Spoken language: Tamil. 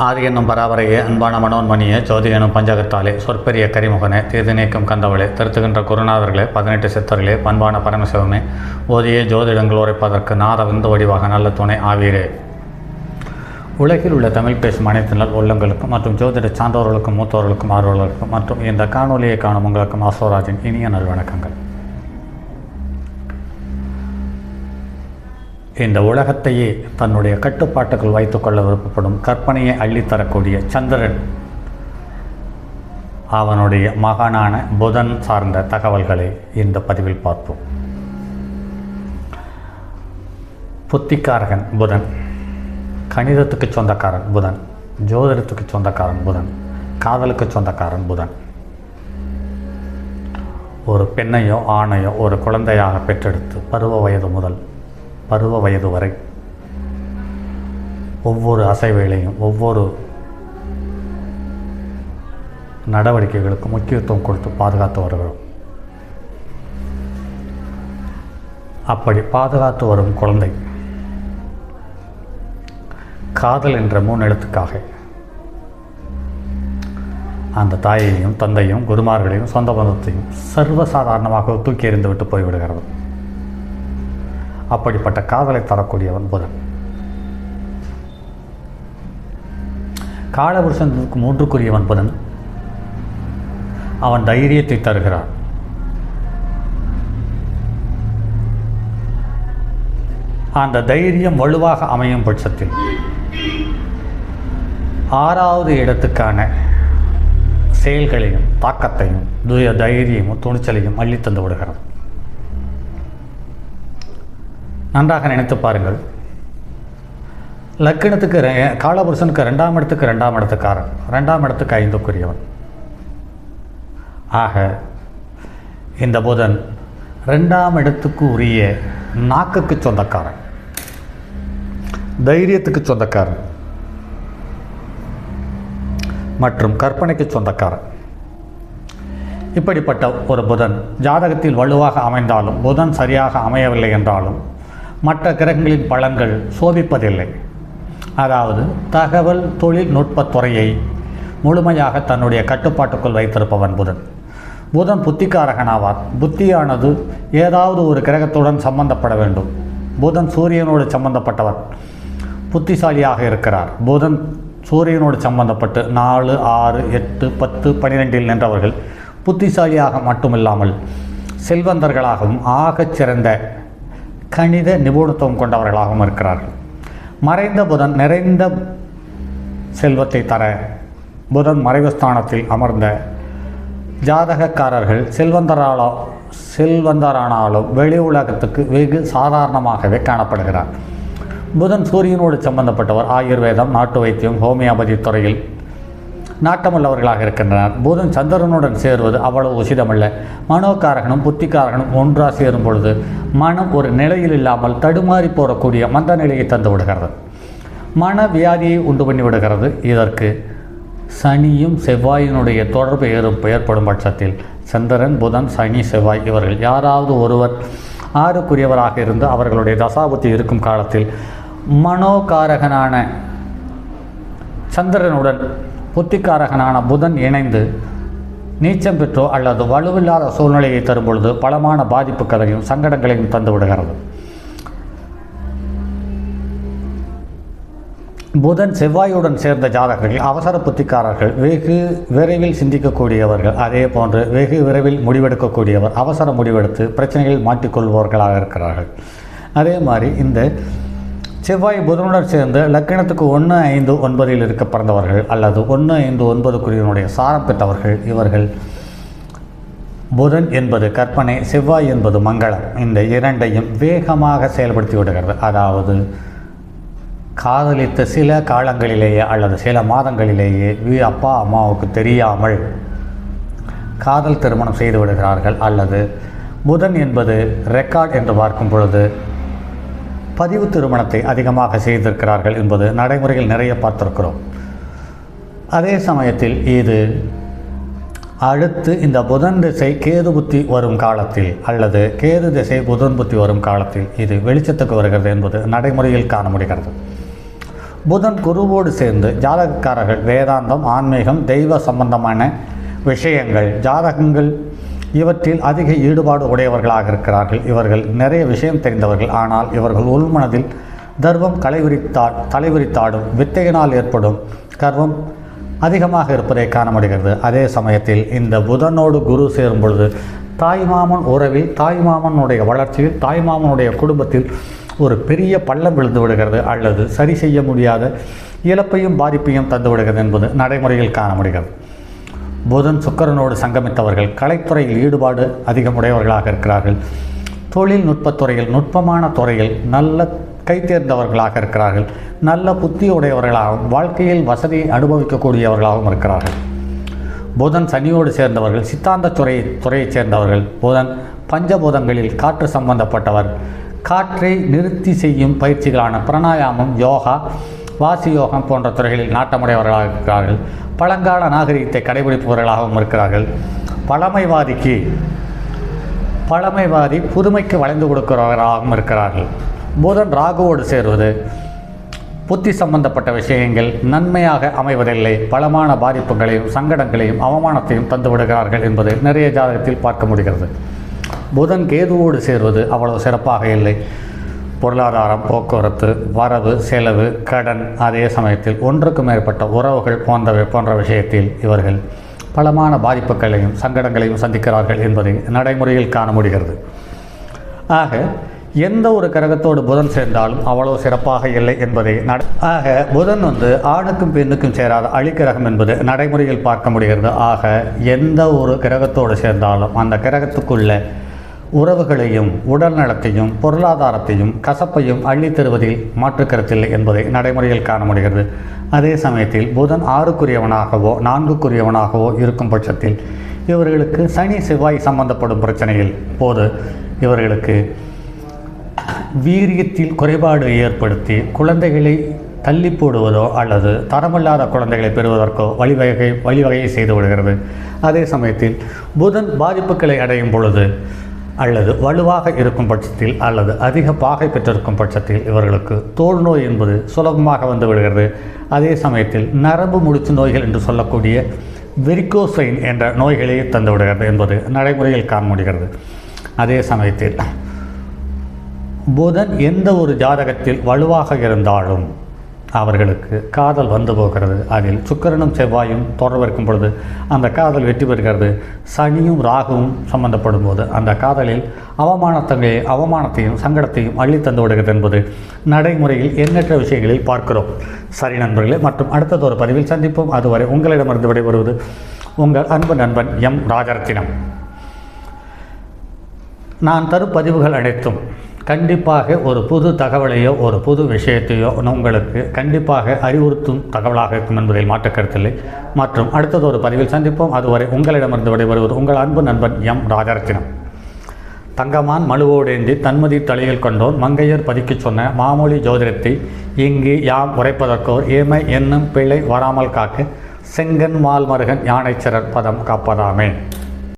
ஆதி என்னும் பராபரையே அன்பான மனோன்மணியே ஜோதி எனும் பஞ்சகத்தாலே சொற்பெரிய கரிமுகனே தீர்த்து நீக்கும் கந்தவளே திருத்துகின்ற குருநாதர்களே 18 சித்தர்களே பண்பான பரமசிவமே ஓதியே ஜோதிடங்கள் உரைப்பதற்கு நாத விந்து வடிவாக நல்ல துணை ஆவீரே. உலகில் உள்ள தமிழ் பேசும் அனைத்து நல் உள்ளங்களுக்கும் மற்றும் ஜோதிட சான்றோர்களுக்கும் மூத்தோர்களுக்கும் ஆர்வலர்களுக்கும் மற்றும் இந்த காணொலியை காணும் உங்களுக்கும் ஆசோராஜின் இனிய நல்வணக்கங்கள். இந்த உலகத்தையே தன்னுடைய கட்டுப்பாட்டுக்குள் வைத்துக்கொள்ள விருப்பப்படும் கற்பனையை அள்ளித்தரக்கூடிய சந்திரன் அவனுடைய மகனான புதன் சார்ந்த தகவல்களை இந்த பதிவில் பார்ப்போம். புத்திக்காரகன் புதன், கணிதத்துக்கு சொந்தக்காரன் புதன், ஜோதிடத்துக்கு சொந்தக்காரன் புதன், காதலுக்கு சொந்தக்காரன் புதன். ஒரு பெண்ணையோ ஆணையோ ஒரு குழந்தையாக பெற்றெடுத்து பருவ வயது முதல் பருவ வயது வரை ஒவ்வொரு அசைவேளையும் ஒவ்வொரு நடவடிக்கைகளுக்கும் முக்கியத்துவம் கொடுத்து பாதுகாத்து வருகிறோம். அப்படி பாதுகாத்து வரும் குழந்தை காதல் என்ற 3 எழுத்துக்காக அந்த தாயையும் தந்தையும் குருமார்களையும் சொந்த பந்தத்தையும் சர்வசாதாரணமாக தூக்கி எறிந்து விட்டு போய்விடுகிறது. அப்படிப்பட்ட காதலை தரக்கூடியவன் புதன். காலபுருஷனுக்கு 3க்குரியவன் புதன். அவன் தைரியத்தை தருகிறான். அந்த தைரியம் வலுவாக அமையும் பட்சத்தில் 6வது இடத்துக்கான செயல்களையும் தாக்கத்தையும் தைரியமும் துணிச்சலையும் அள்ளி தந்து விடுகிறது. நன்றாக நினைத்து பாருங்கள். லக்கினத்துக்கு காலபுருஷனுக்கு 2ஆம் இடத்துக்கு 2ஆம் இடத்துக்காரன், 2ஆம் இடத்துக்கு 5க்குரியவன். ஆக இந்த புதன் 2ஆம் இடத்துக்கு உரிய நாக்குக்கு சொந்தக்காரன், தைரியத்துக்கு சொந்தக்காரன் மற்றும் கற்பனைக்கு சொந்தக்காரன். இப்படிப்பட்ட ஒரு புதன் ஜாதகத்தில் வலுவாக அமைந்தாலும் புதன் சரியாக அமையவில்லை என்றாலும் மற்ற கிரகங்களின் பலன்கள் சோபிப்பதில்லை. அதாவது தகவல் தொழில்நுட்பத்துறையை முழுமையாக தன்னுடைய கட்டுப்பாட்டுக்குள் வைத்திருப்பவன் புதன். புதன் புத்திக்காரகனாவார். புத்தியானது ஏதாவது ஒரு கிரகத்துடன் சம்பந்தப்பட வேண்டும். புதன் சூரியனோடு சம்பந்தப்பட்டவர், புத்திசாலியாக இருக்கிறார். புதன் சூரியனோடு சம்பந்தப்பட்டு 4, 6, 8, 10, 12 நின்றவர்கள் புத்திசாலியாக மட்டுமில்லாமல் செல்வந்தர்களாகவும் ஆகச் சிறந்த கணித நிபுணத்துவம் கொண்டவர்களாகவும் இருக்கிறார்கள். மறைந்த புதன் நிறைந்த செல்வத்தை தர புதன் மறைவு ஸ்தானத்தில் அமர்ந்த ஜாதகக்காரர்கள் செல்வந்தரானாலும் வெளி உலகத்துக்கு வெகு சாதாரணமாகவே காணப்படுகிறார். புதன் சூரியனோடு சம்பந்தப்பட்டவர். ஆயுர்வேதம், நாட்டு வைத்தியம், ஹோமியோபதி துறையில் நாட்டமுள்ளவர்களாக இருக்கின்றனர். புதன் சந்திரனுடன் சேருவது அவ்வளவு உசிதமல்ல. மனோகாரகனும் புத்திக்காரகனும் ஒன்றாக சேரும் பொழுது மனம் ஒரு நிலையில் இல்லாமல் தடுமாறி போடக்கூடிய மந்த நிலையை தந்து விடுகிறது. மன வியாதியை உண்டு பண்ணி விடுகிறது. இதற்கு சனியும் செவ்வாயினுடைய தொடர்பு ஏற்படும் பட்சத்தில் சந்திரன், புதன், சனி, செவ்வாய் இவர்கள் யாராவது ஒருவர் 6க்குரியவராக இருந்து அவர்களுடைய தசாபுத்தி இருக்கும் காலத்தில் மனோகாரகனான சந்திரனுடன் புத்திக்காரகனான புதன் இணைந்து நீச்சம் பெற்றோ அல்லது வலுவில்லாத சூழ்நிலையை தரும் பொழுது பலமான பாதிப்புகளையும் சங்கடங்களையும் தந்து விடுகிறது. புதன் செவ்வாயுடன் சேர்ந்த ஜாதகர்கள் அவசர புத்திக்காரர்கள், வெகு விரைவில் சிந்திக்கக்கூடியவர்கள், அதே போன்று வெகு விரைவில் முடிவெடுக்கக்கூடியவர், அவசர முடிவெடுத்து பிரச்சனைகளில் மாட்டிக்கொள்பவர்களாக இருக்கிறார்கள். அதே மாதிரி இந்த செவ்வாய் புதனுடன் சேர்ந்து லக்கினத்துக்கு 1, 5, 9 இருக்க பிறந்தவர்கள் அல்லது 1, 5, 9க்குரியவனுடைய சாரம் பெற்றவர்கள். இவர்கள் புதன் என்பது கற்பனை, செவ்வாய் என்பது மங்களம். இந்த இரண்டையும் வேகமாக செயல்படுத்தி விடுகிறது. அதாவது காதலித்த சில காலங்களிலேயே அல்லது சில மாதங்களிலேயே அப்பா அம்மாவுக்கு தெரியாமல் காதல் திருமணம் செய்து விடுகிறார்கள். அல்லது புதன் என்பது ரெக்கார்ட் என்று பார்க்கும் பொழுது பதிவு திருமணத்தை அதிகமாக செய்திருக்கிறார்கள் என்பது நடைமுறையில் நிறைய பார்த்திருக்கிறோம். அதே சமயத்தில் இது அடுத்து இந்த புதன் திசை கேது புத்தி வரும் காலத்தில் அல்லது கேது திசை புதன் புத்தி வரும் காலத்தில் இது வெளிச்சத்துக்கு வருகிறது என்பது நடைமுறையில் காண முடிகிறது. புதன் குருவோடு சேர்ந்து ஜாதகக்காரர்கள் வேதாந்தம், ஆன்மீகம், தெய்வ சம்பந்தமான விஷயங்கள், ஜாதகங்கள் இவற்றில் அதிக ஈடுபாடு உடையவர்களாக இருக்கிறார்கள். இவர்கள் நிறைய விஷயம் தெரிந்தவர்கள். ஆனால் இவர்கள் உள்மனதில் தர்வம் தலைவிரித்தாடும் வித்தையினால் ஏற்படும் கர்வம் அதிகமாக இருப்பதை காண முடிகிறது. அதே சமயத்தில் இந்த புதனோடு குரு சேரும் பொழுது தாய்மாமன் உறவில், தாய்மாமனுடைய வளர்ச்சியில், தாய்மாமனுடைய குடும்பத்தில் ஒரு பெரிய பள்ளம் விழுந்து விடுகிறது அல்லது சரி செய்ய முடியாத இழப்பையும் பாதிப்பையும் தந்து விடுகிறது என்பது நடைமுறையில் காண முடிகிறது. புதன் சுக்கிரனோடு சங்கமித்தவர்கள் கலைத்துறையில் ஈடுபாடு அதிகமுடையவர்களாக இருக்கிறார்கள். தொழில்நுட்பத்துறையில், நுட்பமான துறையில் நல்ல கைத்தேர்ந்தவர்களாக இருக்கிறார்கள். நல்ல புத்தி உடையவர்களாகவும் வாழ்க்கையில் வசதியை அனுபவிக்கக்கூடியவர்களாகவும் இருக்கிறார்கள். புதன் சனியோடு சேர்ந்தவர்கள் சித்தாந்த துறையைச் சேர்ந்தவர்கள். புதன் பஞ்சபூதங்களில் காற்று சம்பந்தப்பட்டவர். காற்றை நிறுத்தி செய்யும் பயிற்சிகளான பிராணாயாமம், யோகா, வாசி யோகம் போன்ற துறைகளில் நாட்டமுடையவர்களாக இருக்கிறார்கள். பழங்கால நாகரிகத்தை கடைபிடிப்பவர்களாகவும் இருக்கிறார்கள். பழமைவாதி புதுமைக்கு வளைந்து கொடுக்கிறவர்களாகவும் இருக்கிறார்கள். புதன் ராகுவோடு சேருவது புத்தி சம்பந்தப்பட்ட விஷயங்கள் நன்மையாக அமைவதில்லை. பலமான பாதிப்புகளையும் சங்கடங்களையும் அவமானத்தையும் தந்து விடுகிறார்கள் என்பது நிறைய ஜாதகத்தில் பார்க்க முடிகிறது. புதன் கேதுவோடு சேருவது அவ்வளவு சிறப்பாக இல்லை. பொருளாதாரம், போக்குவரத்து, வரவு, செலவு, கடன், அதே சமயத்தில் ஒன்றுக்கு மேற்பட்ட உறவுகள் போன்ற விஷயத்தில் இவர்கள் பலமான பாதிப்புகளையும் சங்கடங்களையும் சந்திக்கிறார்கள் என்பதை நடைமுறையில் காண முடிகிறது. ஆக எந்த ஒரு கிரகத்தோடு புதன் சேர்ந்தாலும் அவ்வளவு சிறப்பாக இல்லை என்பதை புதன் ஆணுக்கும் பெண்ணுக்கும் சேராத அழிக்கிரகம் என்பது நடைமுறையில் பார்க்க முடிகிறது. ஆக எந்த ஒரு கிரகத்தோடு சேர்ந்தாலும் அந்த கிரகத்துக்குள்ள உறவுகளையும் உடல் நலத்தையும் பொருளாதாரத்தையும் கசப்பையும் அள்ளித் தருவதில் மாற்றுக்கருத்தில்லை என்பதை நடைமுறையில் காண முடிகிறது. அதே சமயத்தில் புதன் 6க்குரியவனாகவோ 4க்குரியவனாகவோ இருக்கும் பட்சத்தில் இவர்களுக்கு சனி செவ்வாய் சம்பந்தப்படும் பிரச்சனையில் போது இவர்களுக்கு வீரியத்தில் குறைபாடு ஏற்படுத்தி குழந்தைகளை தள்ளி போடுவதோ அல்லது தரமில்லாத குழந்தைகளை பெறுவதற்கோ வழிவகையை செய்து விடுகிறது. அதே சமயத்தில் புதன் பாதிப்புகளை அடையும் பொழுது அல்லது வலுவாக இருக்கும் பட்சத்தில் அல்லது அதிக பாகை பெற்றிருக்கும் பட்சத்தில் இவர்களுக்கு தோல் நோய் என்பது சுலபமாக வந்து விடுகிறது. அதே சமயத்தில் நரம்பு முடிச்சு நோய்கள் என்று சொல்லக்கூடிய வெரிகோஸ் என்ற நோய்களை தந்து விடுகிறது என்பது நடைமுறையில் காண முடிகிறது. அதே சமயத்தில் புதன் எந்த ஒரு ஜாதகத்தில் வலுவாக இருந்தாலும் அவர்களுக்கு காதல் வந்து போகிறது. அதில் சுக்கிரனும் செவ்வாயும் தொடர்பு இருக்கும் பொழுது அந்த காதல் வெற்றி பெறுகிறது. சனியும் ராகுவும் சம்பந்தப்படும் போது அந்த காதலில் அவமானத்தையும் சங்கடத்தையும் அள்ளி தந்து விடுகிறது என்பது நடைமுறையில் எண்ணற்ற விஷயங்களில் பார்க்கிறோம். சரி நண்பர்களே, மற்றும் அடுத்ததொரு பதிவில் சந்திப்போம். அதுவரை உங்களிடமிருந்து விடைபெறுவது உங்கள் அன்பு நண்பன் எம் ராஜரத்தினம். நான் தரும் பதிவுகள் அனைத்தும் கண்டிப்பாக ஒரு புது தகவலையோ ஒரு புது விஷயத்தையோ உங்களுக்கு கண்டிப்பாக அறிவுறுத்தும் தகவலாக இருக்கும் என்பதில் மாற்றுக்கருத்தில்லை. மற்றும் அடுத்ததொரு பதிவில் சந்திப்போம். அதுவரை உங்களிடமிருந்து விடைபெறுவது உங்கள் அன்பு நண்பன் எம் ராஜரத்தினம். தங்கமான் மழுவோடேந்தி தன்மதி தலையில் கொண்டோன் மங்கையர் பதிக்கச் சொன்ன மாமொழி ஜோதிடத்தை இங்கு யாம் உரைப்பதற்கோர் ஏமை என்னும் பிள்ளை வராமல் காக்க செங்கன் மால்மருகன் யானைச்சரர் பதம் காப்பதாமே.